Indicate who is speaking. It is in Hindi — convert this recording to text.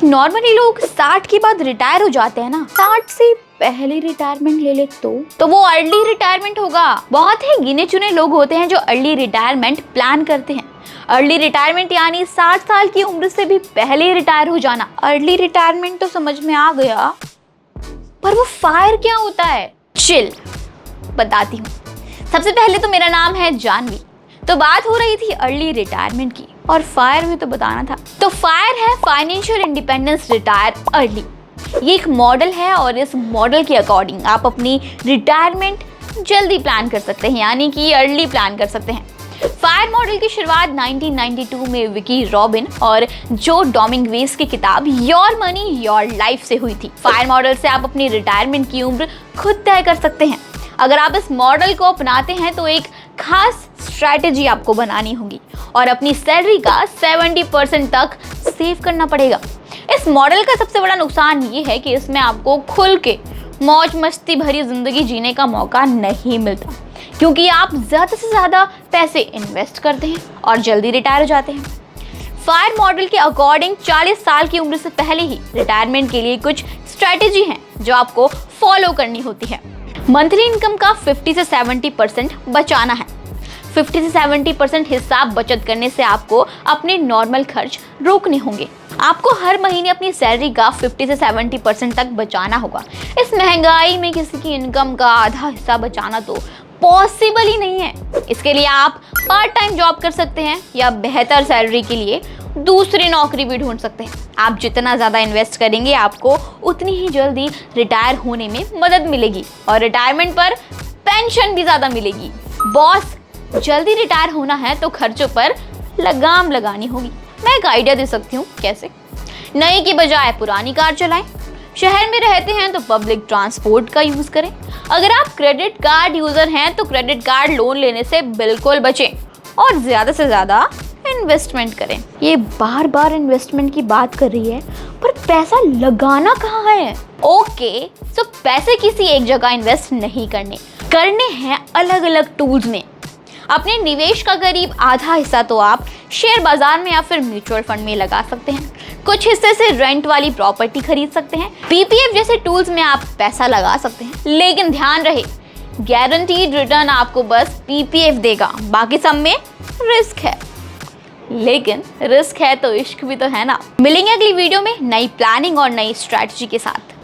Speaker 1: नॉर्मली लोग 60 के बाद रिटायर हो जाते हैं ना, 60 से पहले रिटायरमेंट ले ले तो वो अर्ली रिटायरमेंट होगा। बहुत ही गिने चुने लोग होते हैं जो अर्ली रिटायरमेंट प्लान करते हैं। अर्ली रिटायरमेंट यानी 60 साल की उम्र से भी पहले रिटायर हो जाना। अर्ली रिटायरमेंट तो समझ में आ गया, पर वो फायर क्या होता है? चिल, बताती हूँ। सबसे पहले तो मेरा नाम है जानवी। तो बात हो रही थी अर्ली रिटायरमेंट की, और फायर में तो बताना था। तो फायर है फाइनेंशियल इंडिपेंडेंस रिटायर अर्ली। ये एक मॉडल है और इस मॉडल के अकॉर्डिंग आप अपनी रिटायरमेंट जल्दी प्लान कर सकते हैं, यानी कि अर्ली प्लान कर सकते हैं। फायर मॉडल की शुरुआत 1992 में विकी रॉबिन और जो डोमिंगवेज की किताब योर मनी योर लाइफ से हुई थी। फायर मॉडल से आप अपनी रिटायरमेंट की उम्र खुद तय कर सकते हैं। अगर आप इस मॉडल को अपनाते हैं तो एक खास स्ट्रैटेजी आपको बनानी होगी और अपनी सैलरी का 70% तक सेव करना पड़ेगा। इस मॉडल का सबसे बड़ा नुकसान ये है कि इसमें आपको खुल के मौज मस्ती भरी जिंदगी जीने का मौका नहीं मिलता, क्योंकि आप ज़्यादा से ज़्यादा पैसे इन्वेस्ट करते हैं और जल्दी रिटायर हो जाते हैं। फायर मॉडल के अकॉर्डिंग 40 साल की उम्र से पहले ही रिटायरमेंट के लिए कुछ स्ट्रैटेजी हैं जो आपको फॉलो करनी होती है। मंथली इनकम का 50 से 70% बचाना है। 50 से 70% हिस्सा बचत करने से आपको अपने नॉर्मल खर्च रोकने होंगे। आपको हर महीने अपनी सैलरी का 50 से 70% तक बचाना होगा। इस महंगाई में किसी की इनकम का आधा हिस्सा बचाना तो पॉसिबल ही नहीं है। इसके लिए आप पार्ट टाइम जॉब कर सकते हैं या बेहतर सैलरी के लिए दूसरी नौकरी भी ढूंढ सकते हैं। आप जितना ज़्यादा इन्वेस्ट करेंगे आपको उतनी ही जल्दी रिटायर होने में मदद मिलेगी और रिटायरमेंट पर पेंशन भी ज़्यादा मिलेगी। बॉस, जल्दी रिटायर होना है तो खर्चों पर लगाम लगानी होगी। मैं एक आइडिया दे सकती हूँ कैसे। नई की बजाय पुरानी कार चलाएं। शहर में रहते हैं तो पब्लिक ट्रांसपोर्ट का यूज़ करें। अगर आप क्रेडिट कार्ड यूज़र हैं तो क्रेडिट कार्ड लोन लेने से बिल्कुल बचें और ज़्यादा से ज़्यादा इन्वेस्टमेंट करें। ये बार बार इन्वेस्टमेंट की बात कर रही है, पर पैसा लगाना कहाँ है? ओके, तो पैसे किसी एक जगह इन्वेस्ट नहीं करने हैं अलग अलग टूल्स में। अपने निवेश का करीब आधा हिस्सा तो आप शेयर बाजार में या फिर म्यूचुअल फंड में लगा सकते हैं। कुछ हिस्से से रेंट वाली प्रॉपर्टी खरीद सकते हैं। पीपीएफ जैसे टूल्स में आप पैसा लगा सकते हैं, लेकिन ध्यान रहे गारंटीड रिटर्न आपको बस पीपीएफ देगा, बाकी सब में रिस्क है। लेकिन रिस्क है तो इश्क भी तो है ना। मिलेंगे अगली वीडियो में नई प्लानिंग और नई स्ट्रैटेजी के साथ।